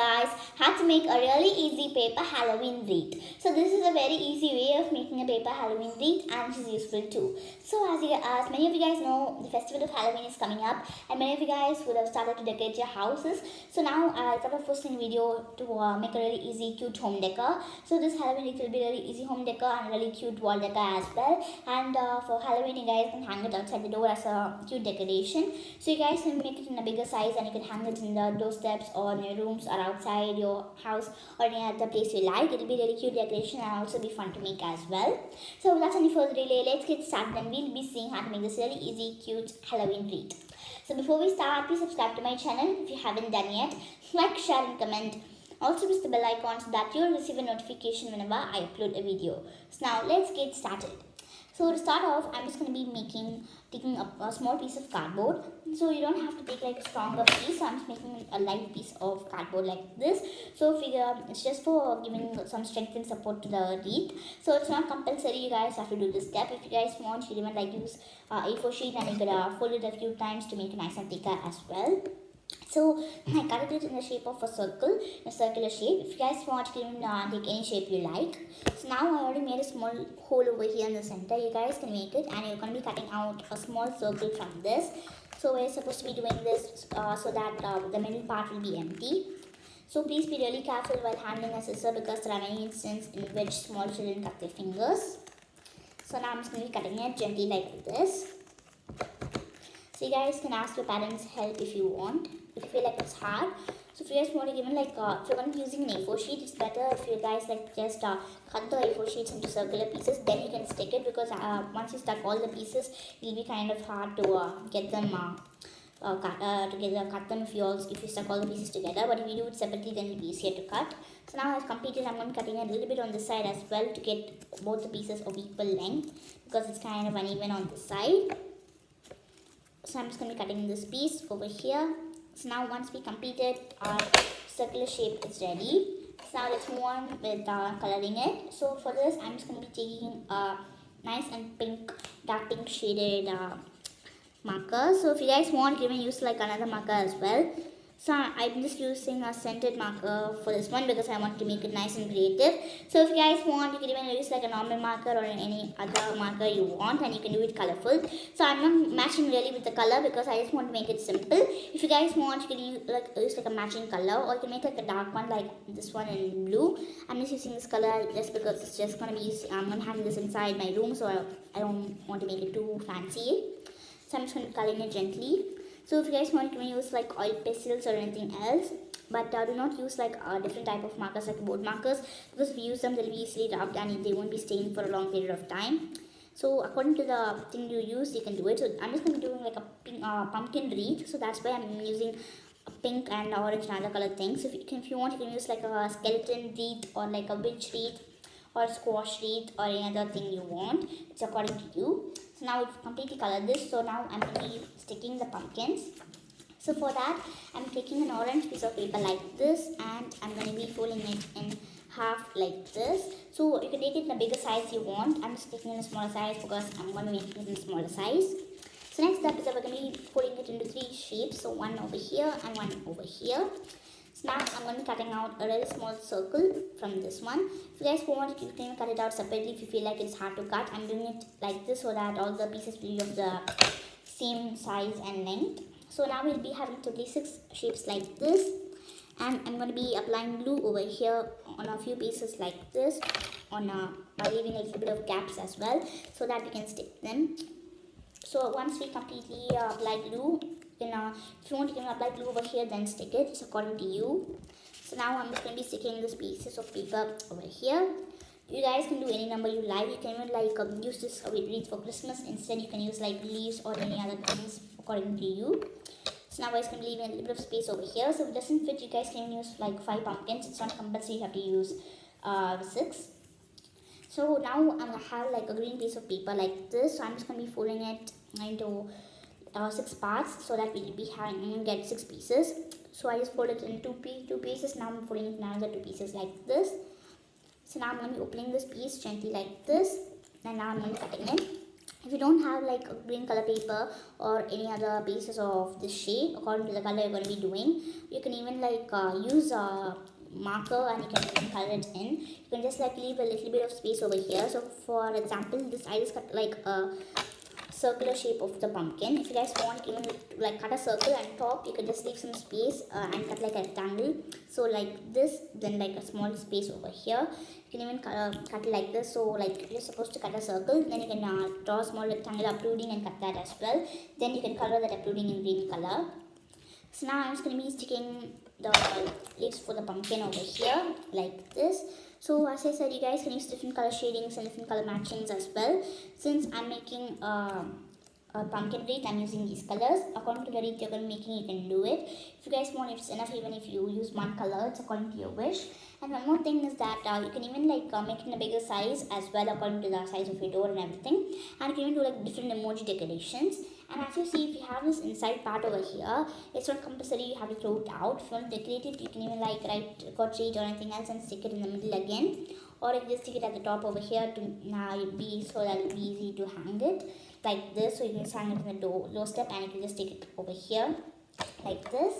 guys how to make a really easy paper Halloween wreath. So this is a very easy way of making a paper Halloween wreath and it is useful too. So as many of you guys know, the festival of Halloween is coming up and many of you guys would have started to decorate your houses. So now I thought of posting a video to make a really easy cute home decor. So this Halloween wreath will be really easy home decor and really cute wall decor as well. And for Halloween you guys can hang it outside the door as a cute decoration. So you guys can make it in a bigger size and you can hang it in the doorsteps or in your rooms or outside your house or any other place you like. It will be really cute decoration and also be fun to make as well. So without any further delay, let's get started and we'll be seeing how to make this really easy, cute Halloween wreath. So before we start, please subscribe to my channel if you haven't done yet. Like, share and comment. Also press the bell icon so that you'll receive a notification whenever I upload a video. So now let's get started. So to start off, I'm just going to be taking up a small piece of cardboard. So you don't have to take like a stronger piece. So I'm just making a light piece of cardboard like this. So figure it's just for giving some strength and support to the wreath. So it's not compulsory. You guys have to do this step. If you guys want, you can even like use A4 sheet and you could fold it a few times to make it nice and thicker as well. So I cut it in the shape of a circle, a circular shape. If you guys want, you can take any shape you like. So now I already made a small hole over here in the center. You guys can make it and you're going to be cutting out a small circle from this. So we're supposed to be doing this so that the middle part will be empty. So please be really careful while handling a scissor because there are many instances in which small children cut their fingers. So now I'm just going to be cutting it gently like this. So you guys can ask your parents' help if you want, if you feel like it's hard. So if you guys want to give if you're going to be using an A4 sheet, it's better if you guys just cut the A4 sheets into circular pieces, then you can stick it because once you stuck all the pieces, it'll be kind of hard to get them cut them if you stuck all the pieces together. But if you do it separately, then it'll be easier to cut. So now I've completed. I'm going to be cutting a little bit on this side as well to get both the pieces of equal length because it's kind of uneven on this side. So I'm just going to be cutting this piece over here. So now once we completed, our circular shape is ready. So now let's move on with coloring it. So for this, I'm just going to be taking a nice and dark pink shaded marker. So if you guys want, you can use like another marker as well. So I'm just using a scented marker for this one because I want to make it nice and creative. So if you guys want, you can even use like a normal marker or any other marker you want and you can do it colorful. So I'm not matching really with the color because I just want to make it simple. If you guys want, you can use like a matching color or you can make like a dark one like this one in blue. I'm just using this color just because it's just going to be, I'm going to have this inside my room, so I don't want to make it too fancy. So I'm just going to be coloring it gently. So if you guys want, you can use like oil pastels or anything else. But do not use like a different type of markers like board markers because if you use them, they'll be easily rubbed and they won't be staying for a long period of time. So according to the thing you use, you can do it. So I'm just going to be doing like a pink, pumpkin wreath. So that's why I'm using a pink and orange and other color things. So if you want, you can use like a skeleton wreath or like a witch wreath or squash wreath or any other thing you want. It's according to you. So now we've completely colored this. So now I'm going to be sticking the pumpkins. So for that, I'm taking an orange piece of paper like this and I'm going to be folding it in half like this. So you can take it in a bigger size you want. I'm just taking it in a smaller size because I'm going to be making it in a smaller size. So next step is that we're going to be folding it into 3 shapes. So one over here and one over here. So now I'm going to be cutting out a really small circle from this one. If you guys want, you can cut it out separately if you feel like it's hard to cut. I'm doing it like this so that all the pieces will be of the same size and length. So now we'll be having totally 6 shapes like this. And I'm going to be applying glue over here on a few pieces like this. By leaving a little bit of gaps as well so that we can stick them. So once we completely apply glue, if you want, you can apply glue over here, then stick it. It's according to you. So now I'm just going to be sticking these pieces of paper over here. You guys can do any number you like. You can even use this wreath for Christmas. Instead, you can use like leaves or any other things according to you. So now guys can leave a little bit of space over here. So if it doesn't fit, you guys can use like 5 pumpkins. It's not compulsory. You have to use 6. So now I'm going to have like a green piece of paper like this. So I'm just going to be folding it into 6 parts so that we'll be having, I'm going to get 6 pieces. So I just folded it in 2 pieces. Now I'm folding it in another 2 pieces like this. So now I'm going to be opening this piece gently like this. And now I'm going to be cutting it. If you don't have like a green color paper or any other pieces of this shape according to the color you're going to be doing, you can even like use a marker and you can even color it in. You can just like leave a little bit of space over here. So for example, this I just cut like a circular shape of the pumpkin. If you guys want, even like cut a circle and top, you can just leave some space and cut like a rectangle. So like this, then like a small space over here. You can even cut it like this. So like you're supposed to cut a circle, then you can draw a small rectangle uprooting and cut that as well. Then you can color that uprooting in green color. So now I'm just going to be sticking the leaves for the pumpkin over here like this. So as I said, you guys can use different color shadings and different color matchings as well. Since I'm making a pumpkin wreath, I'm using these colors. According to the wreath you're going to be making, you can do it. If you guys want, if it's enough, even if you use one color, it's according to your wish. And one more thing is that you can even like make it in a bigger size as well according to the size of your door and everything. And you can even do like different emoji decorations. And as you see, if you have this inside part over here, it's not compulsory you have to throw it out. If you want to decorate it, you can even like write portrait or anything else and stick it in the middle again. Or you can just stick it at the top over here to be so that it'll be easy to hang it like this. So you can just hang it in the door step and you can just stick it over here like this.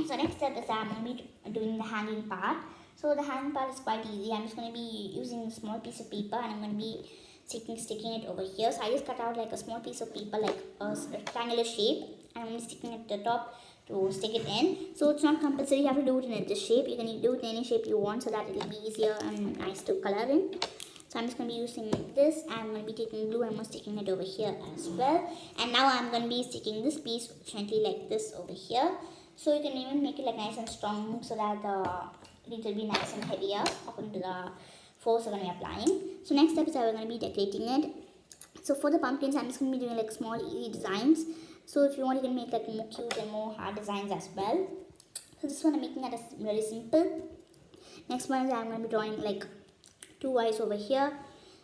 So next step is that I'm going to be doing the hanging part. So the hanging part is quite easy. I'm just going to be using a small piece of paper and I'm going to be sticking it over here. So I just cut out like a small piece of paper like a rectangular shape and I'm going to be sticking it at the top to stick it in. So it's not compulsory you have to do it in this shape. You can do it in any shape you want so that it will be easier and nice to color in. So I'm just going to be using this and I'm going to be taking glue and I'm sticking it over here as well. And now I'm going to be sticking this piece gently like this over here. So you can even make it like nice and strong so that it will be nice and heavier according to the force we're going to be applying. So next step is that we're going to be decorating it. So for the pumpkins, I'm just going to be doing like small easy designs. So if you want, you can make like more cute and more hard designs as well. So this one I'm making that is really simple. Next one is I'm going to be drawing like two eyes over here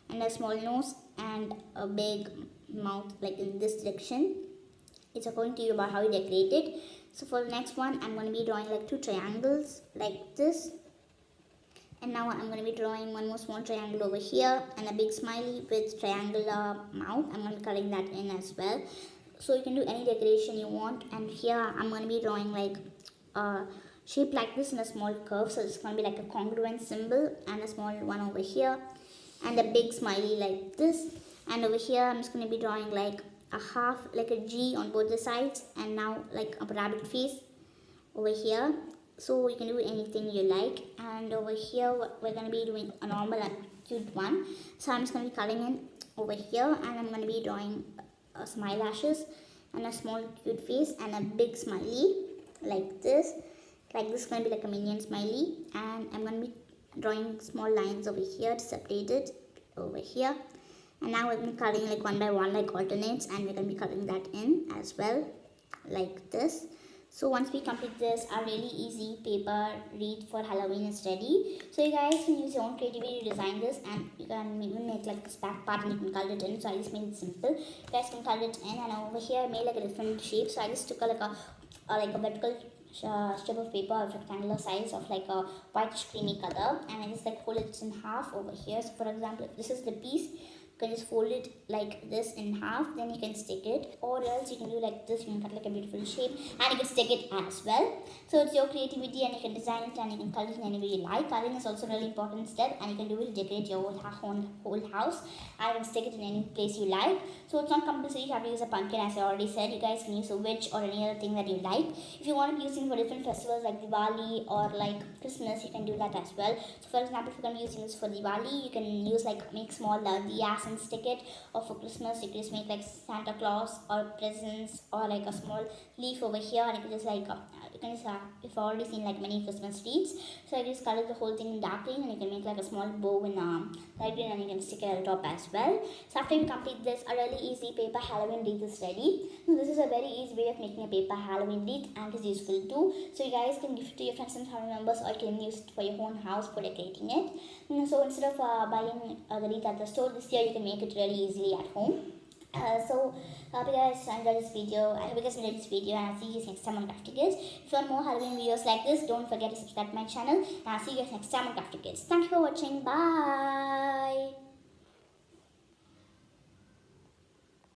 and a small nose and a big mouth like in this direction. It's according to you about how you decorate it. So for the next one, I'm going to be drawing like two triangles like this. And now I'm going to be drawing one more small triangle over here and a big smiley with triangular mouth. I'm going to be coloring that in as well. So you can do any decoration you want. And here I'm going to be drawing like a shape like this in a small curve. So it's going to be like a congruent symbol and a small one over here. And a big smiley like this. And over here I'm just going to be drawing like a half, like a G on both the sides. And now like a rabbit face over here. So you can do anything you like. And over here we're going to be doing a normal and cute one. So I'm just going to be coloring in over here and I'm going to be drawing smile lashes and a small cute face and a big smiley like this. Like this is going to be like a minion smiley. And I'm going to be drawing small lines over here to separate it over here. And now we're going to be coloring like one by one like alternates and we're going to be coloring that in as well like this. So once we complete this, our really easy paper wreath for Halloween is ready. So you guys can use your own creativity to design this and you can even make like this back part and you can color it in. So I just made it simple. You guys can color it in and over here I made like a different shape. So I just took like a vertical strip of paper of rectangular size of like a whitish creamy color and I just like fold it in half over here. So for example, if this is the piece, you can just fold it like this in half, then you can stick it, or else you can do like this, you can cut like a beautiful shape and you can stick it as well. So it's your creativity and you can design it and you can color it in any way you like. Coloring is also a really important step and you can do it to decorate your whole house and you can stick it in any place you like. So it's not compulsory you have to use a pumpkin, as I already said. You guys can use a witch or any other thing that you like. If you want to use it for different festivals like Diwali or like Christmas, you can do that as well. So for example, if you're going to be using this for Diwali, you can use like make small diyas and stick it, or for Christmas you can just make like Santa Claus or presents or like a small leaf over here and you can just like you've already seen like many Christmas wreaths. So I just color the whole thing in dark green and you can make like a small bow in light green and you can stick it at the top as well. So after you complete this, a really easy paper Halloween wreath is ready. So this is a very easy way of making a paper Halloween wreath and it is useful too. So you guys can give it to your friends and family members or you can use it for your own house for decorating it. So instead of buying the wreath at the store, this year you can make it really easily at home. So I hope you guys enjoyed this video. I hope you guys enjoyed this video and I'll see you guys next time on Crafty Kids. If you want more Halloween videos like this, don't forget to subscribe to my channel and I'll see you guys next time on Crafty Kids. Thank you for watching. Bye.